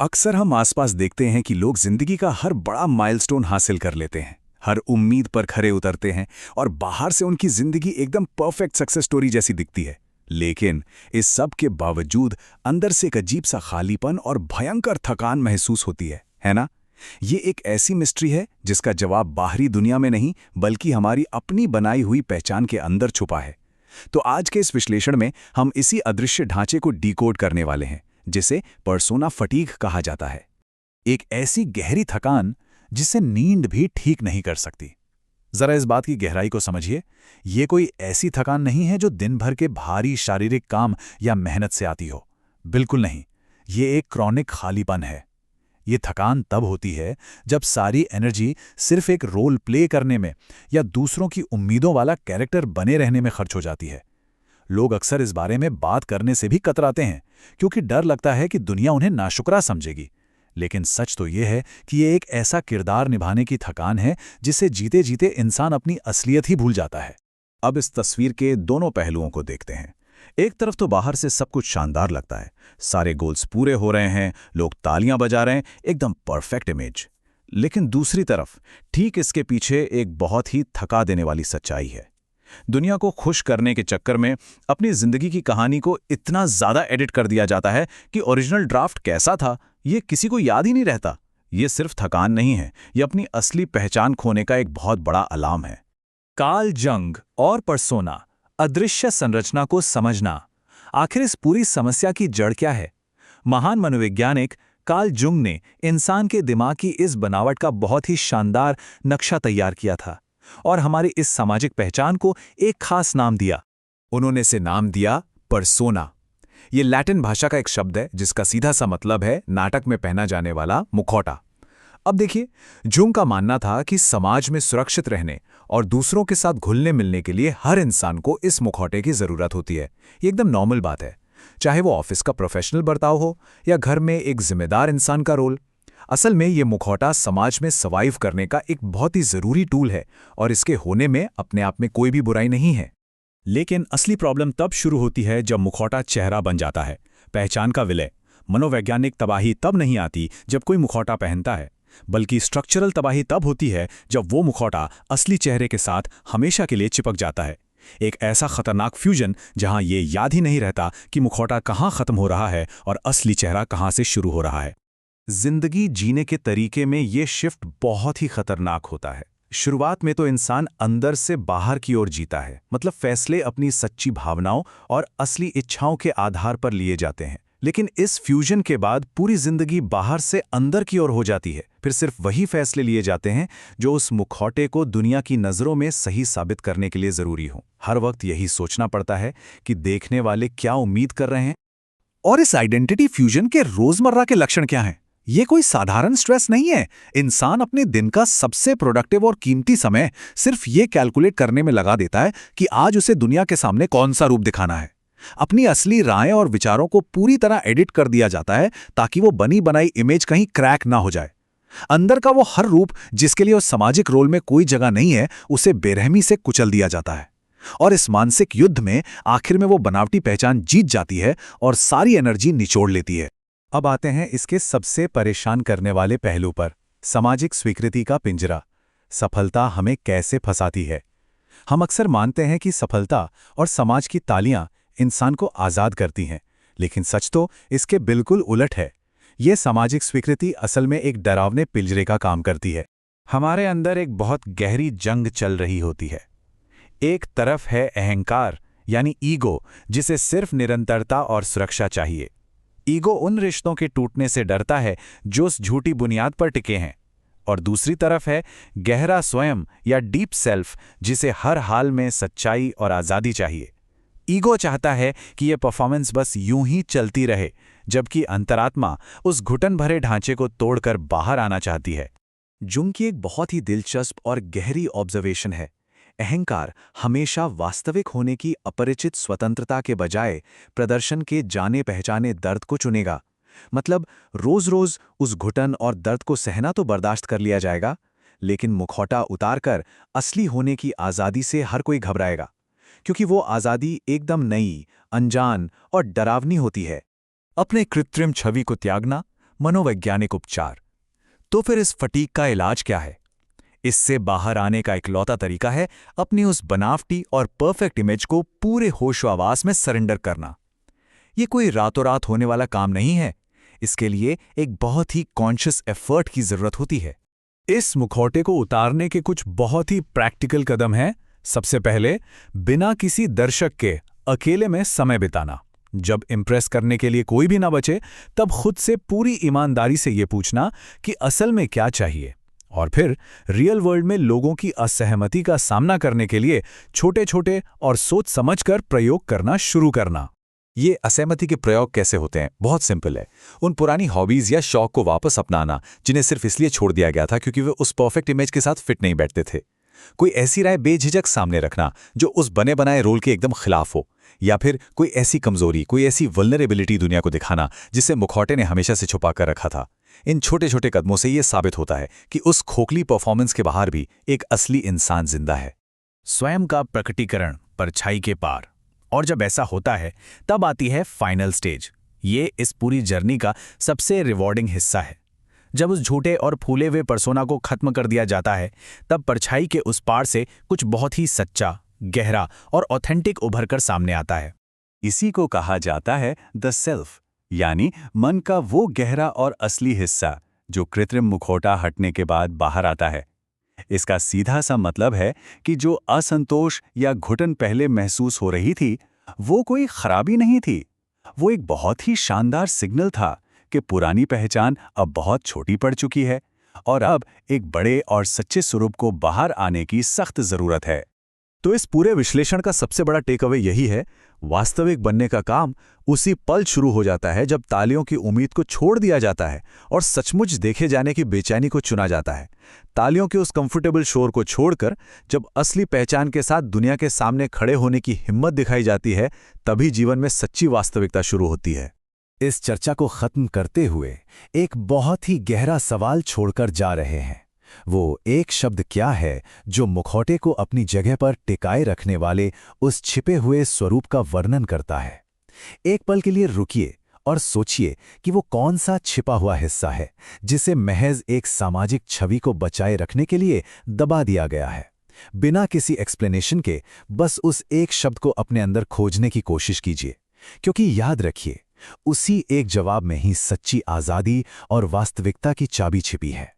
अक्सर हम आसपास देखते हैं कि लोग जिंदगी का हर बड़ा माइलस्टोन हासिल कर लेते हैं, हर उम्मीद पर खरे उतरते हैं और बाहर से उनकी जिंदगी एकदम परफेक्ट सक्सेस स्टोरी जैसी दिखती है। लेकिन इस सब के बावजूद अंदर से एक अजीब सा खालीपन और भयंकर थकान महसूस होती है ना? ये एक ऐसी मिस्ट्री है जिसका जवाब बाहरी दुनिया में नहीं बल्कि हमारी अपनी बनाई हुई पहचान के अंदर छुपा है। तो आज के इस विश्लेषण में हम इसी अदृश्य ढांचे को डिकोड करने वाले हैं, जिसे पर्सोना फटीग कहा जाता है। एक ऐसी गहरी थकान जिसे नींद भी ठीक नहीं कर सकती। जरा इस बात की गहराई को समझिए। ये कोई ऐसी थकान नहीं है जो दिन भर के भारी शारीरिक काम या मेहनत से आती हो। बिल्कुल नहीं। ये एक क्रॉनिक खालीपन है। ये थकान तब होती है जब सारी एनर्जी सिर्फ एक रोल प्ले करने में या दूसरों की उम्मीदों वाला कैरेक्टर बने रहने में खर्च हो जाती है। लोग अक्सर इस बारे में बात करने से भी कतराते हैं, क्योंकि डर लगता है कि दुनिया उन्हें नाशुक्रा समझेगी। लेकिन सच तो यह है कि ये एक ऐसा किरदार निभाने की थकान है जिसे जीते जीते इंसान अपनी असलियत ही भूल जाता है। अब इस तस्वीर के दोनों पहलुओं को देखते हैं। एक तरफ तो बाहर से सब कुछ शानदार लगता है, सारे गोल्स पूरे हो रहे हैं, लोग तालियां बजा रहे हैं, एकदम परफेक्ट इमेज। लेकिन दूसरी तरफ ठीक इसके पीछे एक बहुत ही थका देने वाली सच्चाई है। दुनिया को खुश करने के चक्कर में अपनी जिंदगी की कहानी को इतना ज्यादा एडिट कर दिया जाता है कि ओरिजिनल ड्राफ्ट कैसा था ये किसी को याद ही नहीं रहता। ये सिर्फ थकान नहीं है, ये अपनी असली पहचान खोने का एक बहुत बड़ा अलार्म है। कार्ल जंग और पर्सोना, अदृश्य संरचना को समझना। आखिर इस पूरी समस्या की जड़ क्या है? महान मनोवैज्ञानिक कार्ल जंग ने इंसान के दिमाग की इस बनावट का बहुत ही शानदार नक्शा तैयार किया था और हमारी इस सामाजिक पहचान को एक खास नाम दिया। उन्होंने इसे नाम दिया पर्सोना। ये लैटिन भाषा का एक शब्द है जिसका सीधा सा मतलब है नाटक में पहना जाने वाला मुखौटा। अब देखिए, जंग का मानना था कि समाज में सुरक्षित रहने और दूसरों के साथ घुलने मिलने के लिए हर इंसान को इस मुखौटे की जरूरत होती है। ये एकदम नॉर्मल बात है, चाहे वो ऑफिस का प्रोफेशनल बर्ताव हो या घर में एक जिम्मेदार इंसान का रोल। असल में ये मुखौटा समाज में सर्वाइव करने का एक बहुत ही जरूरी टूल है और इसके होने में अपने आप में कोई भी बुराई नहीं है। लेकिन असली प्रॉब्लम तब शुरू होती है जब मुखौटा चेहरा बन जाता है, पहचान का विलय। मनोवैज्ञानिक तबाही तब नहीं आती जब कोई मुखौटा पहनता है, बल्कि स्ट्रक्चरल तबाही तब होती है जब वो मुखौटा असली चेहरे के साथ हमेशा के लिए चिपक जाता है। एक ऐसा खतरनाक फ्यूजन जहां ये याद ही नहीं रहता कि मुखौटा कहां खत्म हो रहा है और असली चेहरा कहां से शुरू हो रहा है। जिंदगी जीने के तरीके में ये शिफ्ट बहुत ही खतरनाक होता है। शुरुआत में तो इंसान अंदर से बाहर की ओर जीता है, मतलब फैसले अपनी सच्ची भावनाओं और असली इच्छाओं के आधार पर लिए जाते हैं। लेकिन इस फ्यूजन के बाद पूरी जिंदगी बाहर से अंदर की ओर हो जाती है। फिर सिर्फ वही फैसले लिए जाते हैं जो उस मुखौटे को दुनिया की नज़रों में सही साबित करने के लिए ज़रूरी हो। हर वक्त यही सोचना पड़ता है कि देखने वाले क्या उम्मीद कर रहे हैं। और इस आइडेंटिटी फ्यूजन के रोजमर्रा के लक्षण क्या हैं? ये कोई साधारण स्ट्रेस नहीं है। इंसान अपने दिन का सबसे प्रोडक्टिव और कीमती समय सिर्फ ये कैलकुलेट करने में लगा देता है कि आज उसे दुनिया के सामने कौन सा रूप दिखाना है। अपनी असली राय और विचारों को पूरी तरह एडिट कर दिया जाता है ताकि वो बनी बनाई इमेज कहीं क्रैक ना हो जाए। अंदर का वो हर रूप जिसके लिए उस सामाजिक रोल में कोई जगह नहीं है, उसे बेरहमी से कुचल दिया जाता है। और इस मानसिक युद्ध में आखिर में वो बनावटी पहचान जीत जाती है और सारी एनर्जी निचोड़ लेती है। अब आते हैं इसके सबसे परेशान करने वाले पहलू पर, सामाजिक स्वीकृति का पिंजरा। सफलता हमें कैसे फंसाती है? हम अक्सर मानते हैं कि सफलता और समाज की तालियां इंसान को आज़ाद करती हैं, लेकिन सच तो इसके बिल्कुल उलट है। ये सामाजिक स्वीकृति असल में एक डरावने पिंजरे का काम करती है। हमारे अंदर एक बहुत गहरी जंग चल रही होती है। एक तरफ है अहंकार यानी ईगो, जिसे सिर्फ निरंतरता और सुरक्षा चाहिए। ईगो उन रिश्तों के टूटने से डरता है जो उस झूठी बुनियाद पर टिके हैं। और दूसरी तरफ है गहरा स्वयं या डीप सेल्फ, जिसे हर हाल में सच्चाई और आज़ादी चाहिए। ईगो चाहता है कि यह परफॉर्मेंस बस यूं ही चलती रहे, जबकि अंतरात्मा उस घुटन भरे ढांचे को तोड़कर बाहर आना चाहती है। जंग की एक बहुत ही दिलचस्प और गहरी ऑब्जर्वेशन है। अहंकार हमेशा वास्तविक होने की अपरिचित स्वतंत्रता के बजाय प्रदर्शन के जाने पहचाने दर्द को चुनेगा। मतलब रोज रोज उस घुटन और दर्द को सहना तो बर्दाश्त कर लिया जाएगा, लेकिन मुखौटा उतारकर असली होने की आज़ादी से हर कोई घबराएगा, क्योंकि वो आज़ादी एकदम नई, अनजान और डरावनी होती है। अपने कृत्रिम छवि को त्यागना, मनोवैज्ञानिक उपचार। तो फिर इस फटीग का इलाज क्या है? इससे बाहर आने का इकलौता तरीका है अपनी उस बनावटी और परफेक्ट इमेज को पूरे होशो-हवास में सरेंडर करना। ये कोई रातों रात होने वाला काम नहीं है। इसके लिए एक बहुत ही कॉन्शियस एफर्ट की जरूरत होती है। इस मुखौटे को उतारने के कुछ बहुत ही प्रैक्टिकल कदम हैं। सबसे पहले, बिना किसी दर्शक के अकेले में समय बिताना। जब इम्प्रेस करने के लिए कोई भी ना बचे, तब खुद से पूरी ईमानदारी से ये पूछना कि असल में क्या चाहिए। और फिर रियल वर्ल्ड में लोगों की असहमति का सामना करने के लिए छोटे छोटे और सोच समझकर प्रयोग करना शुरू करना। ये असहमति के प्रयोग कैसे होते हैं? बहुत सिंपल है। उन पुरानी हॉबीज या शौक को वापस अपनाना जिन्हें सिर्फ इसलिए छोड़ दिया गया था क्योंकि वे उस परफेक्ट इमेज के साथ फिट नहीं बैठते थे। कोई ऐसी राय बेझिझक सामने रखना जो उस बने बनाए रोल के एकदम खिलाफ हो, या फिर कोई ऐसी कमजोरी, कोई ऐसी वल्नरेबिलिटी दुनिया को दिखाना जिसे मुखौटे ने हमेशा से छुपा कर रखा था। इन छोटे छोटे कदमों से यह साबित होता है कि उस खोखली परफॉर्मेंस के बाहर भी एक असली इंसान जिंदा है। स्वयं का प्रकटीकरण परछाई के पार। और जब ऐसा होता है तब आती है फाइनल स्टेज। ये इस पूरी जर्नी का सबसे रिवॉर्डिंग हिस्सा है। जब उस झूठे और फूले हुए पर्सोना को खत्म कर दिया जाता है, तब परछाई के उस पार से कुछ बहुत ही सच्चा, गहरा और ऑथेंटिक उभर कर सामने आता है। इसी को कहा जाता है द सेल्फ, यानी मन का वो गहरा और असली हिस्सा जो कृत्रिम मुखौटा हटने के बाद बाहर आता है। इसका सीधा सा मतलब है कि जो असंतोष या घुटन पहले महसूस हो रही थी, वो कोई खराबी नहीं थी। वो एक बहुत ही शानदार सिग्नल था कि पुरानी पहचान अब बहुत छोटी पड़ चुकी है और अब एक बड़े और सच्चे स्वरूप को बाहर आने की सख्त जरूरत है। तो इस पूरे विश्लेषण का सबसे बड़ा टेक अवे यही है, वास्तविक बनने का काम उसी पल शुरू हो जाता है जब तालियों की उम्मीद को छोड़ दिया जाता है और सचमुच देखे जाने की बेचैनी को चुना जाता है। तालियों के उस कंफर्टेबल शोर को छोड़कर जब असली पहचान के साथ दुनिया के सामने खड़े होने की हिम्मत दिखाई जाती है, तभी जीवन में सच्ची वास्तविकता शुरू होती है। इस चर्चा को खत्म करते हुए एक बहुत ही गहरा सवाल छोड़कर जा रहे हैं। वो एक शब्द क्या है जो मुखौटे को अपनी जगह पर टिकाए रखने वाले उस छिपे हुए स्वरूप का वर्णन करता है? एक पल के लिए रुकिए और सोचिए कि वो कौन सा छिपा हुआ हिस्सा है जिसे महज एक सामाजिक छवि को बचाए रखने के लिए दबा दिया गया है। बिना किसी एक्सप्लेनेशन के बस उस एक शब्द को अपने अंदर खोजने की कोशिश कीजिए, क्योंकि याद रखिए, उसी एक जवाब में ही सच्ची आज़ादी और वास्तविकता की चाबी छिपी है।